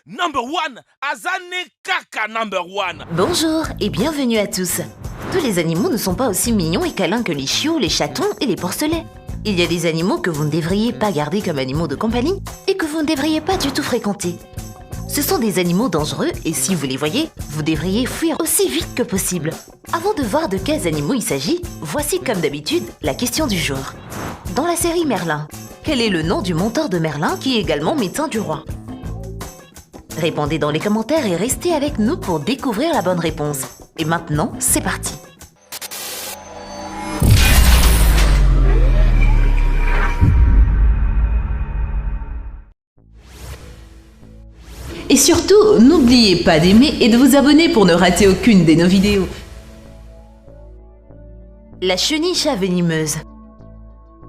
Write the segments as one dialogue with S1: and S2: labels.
S1: Number one, Azane Kaka number one.
S2: Bonjour et bienvenue à tous. Tous les animaux ne sont pas aussi mignons et câlins que les chiots, les chatons et les porcelets. Il y a des animaux que vous ne devriez pas garder comme animaux de compagnie et que vous ne devriez pas du tout fréquenter. Ce sont des animaux dangereux et si vous les voyez, vous devriez fuir aussi vite que possible. Avant de voir de quels animaux il s'agit, voici comme d'habitude la question du jour. Dans la série Merlin, quel est le nom du mentor de Merlin qui est également médecin du roi? Répondez dans les commentaires et restez avec nous pour découvrir la bonne réponse. Et maintenant, c'est parti! Et surtout, n'oubliez pas d'aimer et de vous abonner pour ne rater aucune de nos vidéos. La chenille-chat venimeuse.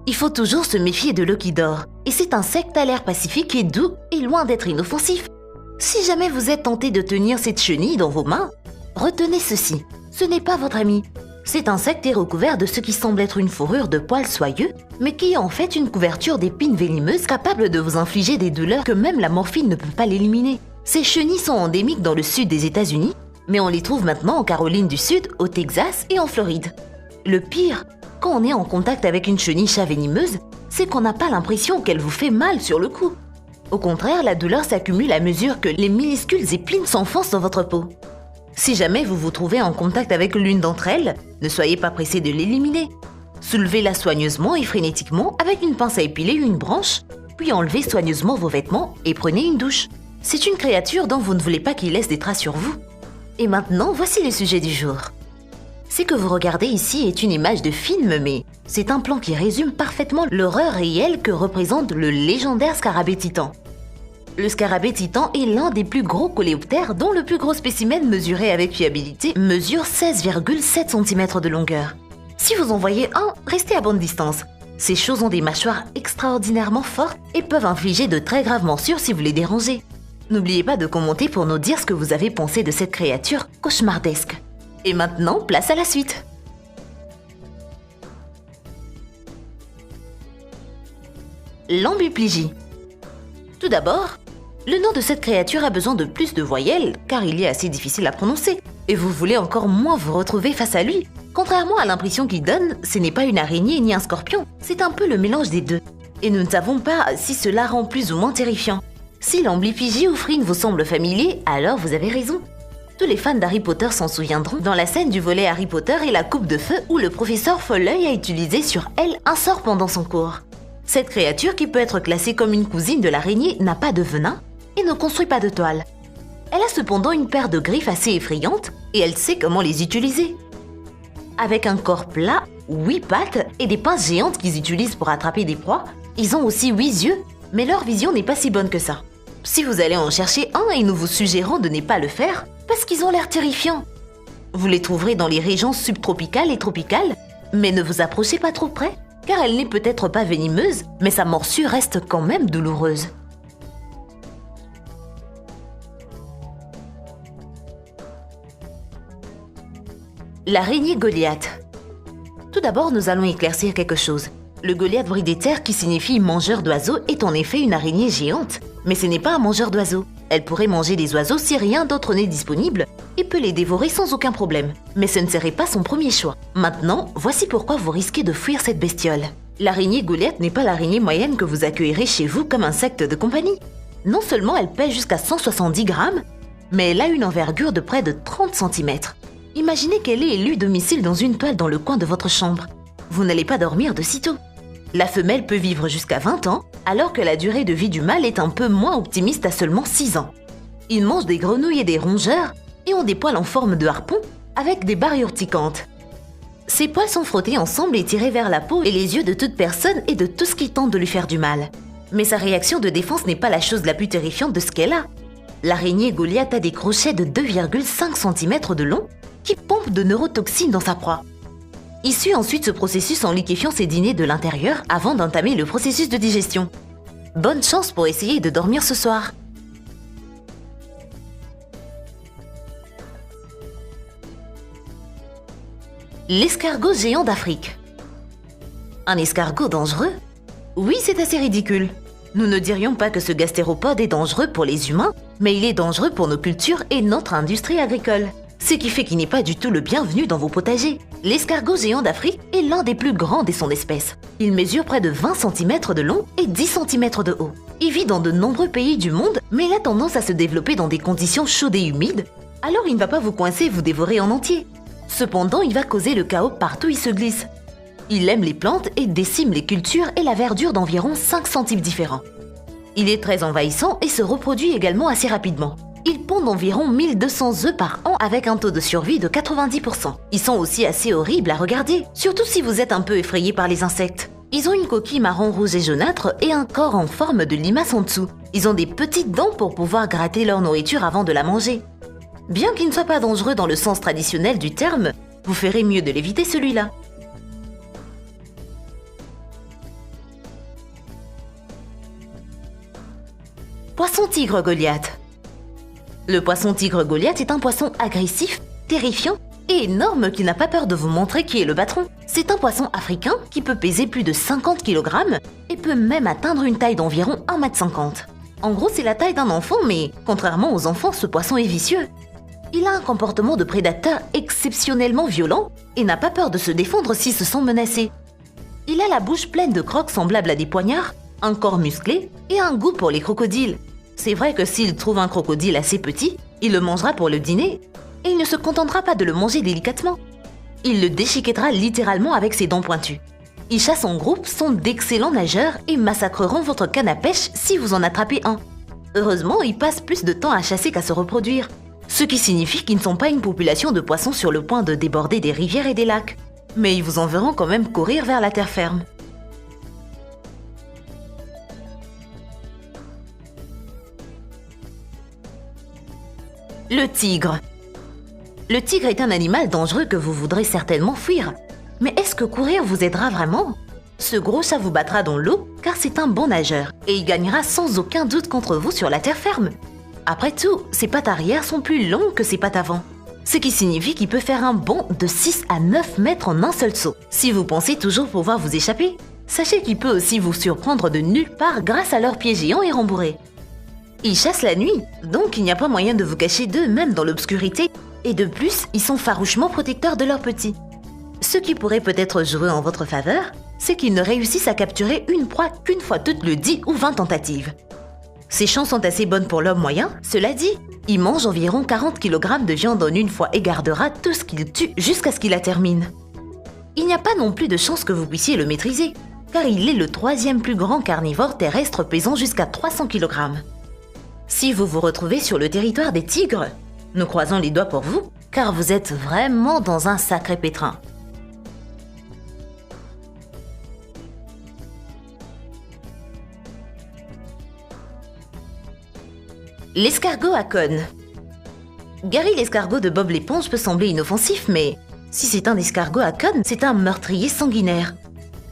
S2: Il faut toujours se méfier de l'eau qui dort. Et cet insecte a l'air pacifique et doux et loin d'être inoffensif. Si jamais vous êtes tenté de tenir cette chenille dans vos mains, retenez ceci, ce n'est pas votre ami. Cet insecte est recouvert de ce qui semble être une fourrure de poils soyeux, mais qui est en fait une couverture d'épines venimeuses capable de vous infliger des douleurs que même la morphine ne peut pas l'éliminer. Ces chenilles sont endémiques dans le sud des États-Unis, mais on les trouve maintenant en Caroline du Sud, au Texas et en Floride. Le pire, quand on est en contact avec une chenille-chat venimeuse, c'est qu'on n'a pas l'impression qu'elle vous fait mal sur le coup. Au contraire, la douleur s'accumule à mesure que les minuscules épines s'enfoncent dans votre peau. Si jamais vous vous trouvez en contact avec l'une d'entre elles, ne soyez pas pressé de l'éliminer. Soulevez-la soigneusement et frénétiquement avec une pince à épiler une branche, puis enlevez soigneusement vos vêtements et prenez une douche. C'est une créature dont vous ne voulez pas qu'il laisse des traces sur vous. Et maintenant, voici le sujet du jour. Ce que vous regardez ici est une image de film, mais c'est un plan qui résume parfaitement l'horreur réelle que représente le légendaire scarabée titan. Le scarabée titan est l'un des plus gros coléoptères dont le plus gros spécimen mesuré avec fiabilité mesure 16,7 cm de longueur. Si vous en voyez un, restez à bonne distance. Ces choses ont des mâchoires extraordinairement fortes et peuvent infliger de très graves morsures si vous les dérangez. N'oubliez pas de commenter pour nous dire ce que vous avez pensé de cette créature cauchemardesque. Et maintenant, place à la suite. L'ambiplygie. Tout d'abord, le nom de cette créature a besoin de plus de voyelles car il est assez difficile à prononcer et vous voulez encore moins vous retrouver face à lui. Contrairement à l'impression qu'il donne, ce n'est pas une araignée ni un scorpion, c'est un peu le mélange des deux. Et nous ne savons pas si cela rend plus ou moins terrifiant. Si l'ambiplygie ou frine vous semble familier, alors vous avez raison. Tous les fans d'Harry Potter s'en souviendront dans la scène du volet Harry Potter et la coupe de feu où le professeur Folleuil a utilisé sur elle un sort pendant son cours. Cette créature, qui peut être classée comme une cousine de l'araignée, n'a pas de venin et ne construit pas de toile. Elle a cependant une paire de griffes assez effrayantes et elle sait comment les utiliser. Avec un corps plat, 8 pattes et des pinces géantes qu'ils utilisent pour attraper des proies, ils ont aussi 8 yeux, mais leur vision n'est pas si bonne que ça. Si vous allez en chercher un et nous vous suggérons de ne pas le faire, parce qu'ils ont l'air terrifiants. Vous les trouverez dans les régions subtropicales et tropicales, mais ne vous approchez pas trop près, car elle n'est peut-être pas venimeuse, mais sa morsure reste quand même douloureuse. L'araignée Goliath. Tout d'abord, nous allons éclaircir quelque chose. Le Goliath bridéter, qui signifie mangeur d'oiseaux, est en effet une araignée géante. Mais ce n'est pas un mangeur d'oiseaux. Elle pourrait manger des oiseaux si rien d'autre n'est disponible et peut les dévorer sans aucun problème. Mais ce ne serait pas son premier choix. Maintenant, voici pourquoi vous risquez de fuir cette bestiole. L'araignée Goliath n'est pas l'araignée moyenne que vous accueillerez chez vous comme insecte de compagnie. Non seulement elle pèse jusqu'à 170 grammes, mais elle a une envergure de près de 30 cm. Imaginez qu'elle ait élu domicile dans une toile dans le coin de votre chambre. Vous n'allez pas dormir de sitôt. La femelle peut vivre jusqu'à 20 ans, alors que la durée de vie du mâle est un peu moins optimiste à seulement 6 ans. Ils mangent des grenouilles et des rongeurs et ont des poils en forme de harpon avec des barres urticantes. Ces poils sont frottés ensemble et tirés vers la peau et les yeux de toute personne et de tout ce qui tente de lui faire du mal. Mais sa réaction de défense n'est pas la chose la plus terrifiante de ce qu'elle a. L'araignée Goliath a des crochets de 2,5 cm de long qui pompent de neurotoxines dans sa proie. Il suit ensuite ce processus en liquéfiant ses dîners de l'intérieur avant d'entamer le processus de digestion. Bonne chance pour essayer de dormir ce soir. L'escargot géant d'Afrique. Un escargot dangereux? Oui, c'est assez ridicule. Nous ne dirions pas que ce gastéropode est dangereux pour les humains, mais il est dangereux pour nos cultures et notre industrie agricole. Ce qui fait qu'il n'est pas du tout le bienvenu dans vos potagers. L'escargot géant d'Afrique est l'un des plus grands de son espèce. Il mesure près de 20 cm de long et 10 cm de haut. Il vit dans de nombreux pays du monde, mais il a tendance à se développer dans des conditions chaudes et humides, alors il ne va pas vous coincer et vous dévorer en entier. Cependant, il va causer le chaos partout où il se glisse. Il aime les plantes et décime les cultures et la verdure d'environ 5 types différents. Il est très envahissant et se reproduit également assez rapidement. Ils pondent environ 1200 œufs par an avec un taux de survie de 90%. Ils sont aussi assez horribles à regarder, surtout si vous êtes un peu effrayé par les insectes. Ils ont une coquille marron rouge et jaunâtre et un corps en forme de limace en dessous. Ils ont des petites dents pour pouvoir gratter leur nourriture avant de la manger. Bien qu'il ne soit pas dangereux dans le sens traditionnel du terme, vous ferez mieux de l'éviter celui-là. Poisson tigre Goliath. Le poisson tigre Goliath est un poisson agressif, terrifiant et énorme qui n'a pas peur de vous montrer qui est le patron. C'est un poisson africain qui peut peser plus de 50 kg et peut même atteindre une taille d'environ 1,50 m. En gros, c'est la taille d'un enfant, mais contrairement aux enfants, ce poisson est vicieux. Il a un comportement de prédateur exceptionnellement violent et n'a pas peur de se défendre s'il se sent menacé. Il a la bouche pleine de crocs semblables à des poignards, un corps musclé et un goût pour les crocodiles. C'est vrai que s'il trouve un crocodile assez petit, il le mangera pour le dîner et il ne se contentera pas de le manger délicatement. Il le déchiquettera littéralement avec ses dents pointues. Ils chassent en groupe, sont d'excellents nageurs et massacreront votre canne à pêche si vous en attrapez un. Heureusement, ils passent plus de temps à chasser qu'à se reproduire, ce qui signifie qu'ils ne sont pas une population de poissons sur le point de déborder des rivières et des lacs. Mais ils vous en verront quand même courir vers la terre ferme. Le tigre. Le tigre est un animal dangereux que vous voudrez certainement fuir. Mais est-ce que courir vous aidera vraiment? Ce gros chat vous battra dans l'eau car c'est un bon nageur et il gagnera sans aucun doute contre vous sur la terre ferme. Après tout, ses pattes arrière sont plus longues que ses pattes avant. Ce qui signifie qu'il peut faire un bond de 6 à 9 mètres en un seul saut. Si vous pensez toujours pouvoir vous échapper, sachez qu'il peut aussi vous surprendre de nulle part grâce à leurs pieds géants et rembourrés. Ils chassent la nuit, donc il n'y a pas moyen de vous cacher d'eux même dans l'obscurité. Et de plus, ils sont farouchement protecteurs de leurs petits. Ce qui pourrait peut-être jouer en votre faveur, c'est qu'ils ne réussissent à capturer une proie qu'une fois toutes les 10 ou 20 tentatives. Ces chances sont assez bonnes pour l'homme moyen, cela dit, il mange environ 40 kg de viande en une fois et gardera tout ce qu'il tue jusqu'à ce qu'il la termine. Il n'y a pas non plus de chance que vous puissiez le maîtriser, car il est le 3e plus grand carnivore terrestre pesant jusqu'à 300 kg. Si vous vous retrouvez sur le territoire des tigres, nous croisons les doigts pour vous, car vous êtes vraiment dans un sacré pétrin. L'escargot à cône. Gary l'escargot de Bob l'éponge peut sembler inoffensif, mais si c'est un escargot à cône, c'est un meurtrier sanguinaire.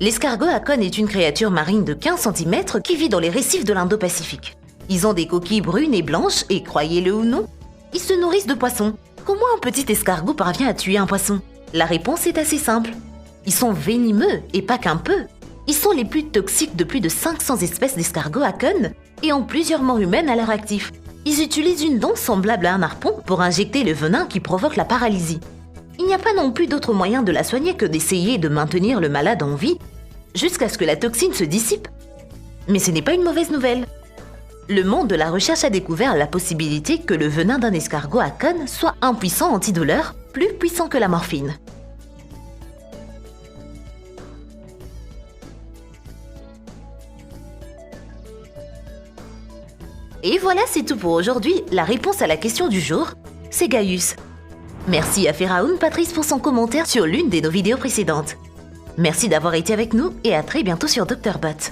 S2: L'escargot à cône est une créature marine de 15 cm qui vit dans les récifs de l'Indo-Pacifique. Ils ont des coquilles brunes et blanches et, croyez-le ou non, ils se nourrissent de poissons. Comment un petit escargot parvient à tuer un poisson? La réponse est assez simple. Ils sont venimeux, et pas qu'un peu. Ils sont les plus toxiques de plus de 500 espèces d'escargots à cône et ont plusieurs morts humaines à leur actif. Ils utilisent une dent semblable à un harpon pour injecter le venin qui provoque la paralysie. Il n'y a pas non plus d'autre moyen de la soigner que d'essayer de maintenir le malade en vie jusqu'à ce que la toxine se dissipe. Mais ce n'est pas une mauvaise nouvelle. Le monde de la recherche a découvert la possibilité que le venin d'un escargot à cône soit un puissant antidouleur, plus puissant que la morphine. Et voilà, c'est tout pour aujourd'hui. La réponse à la question du jour, c'est Gaius. Merci à Pharaon Patrice pour son commentaire sur l'une de nos vidéos précédentes. Merci d'avoir été avec nous et à très bientôt sur Dr Bot.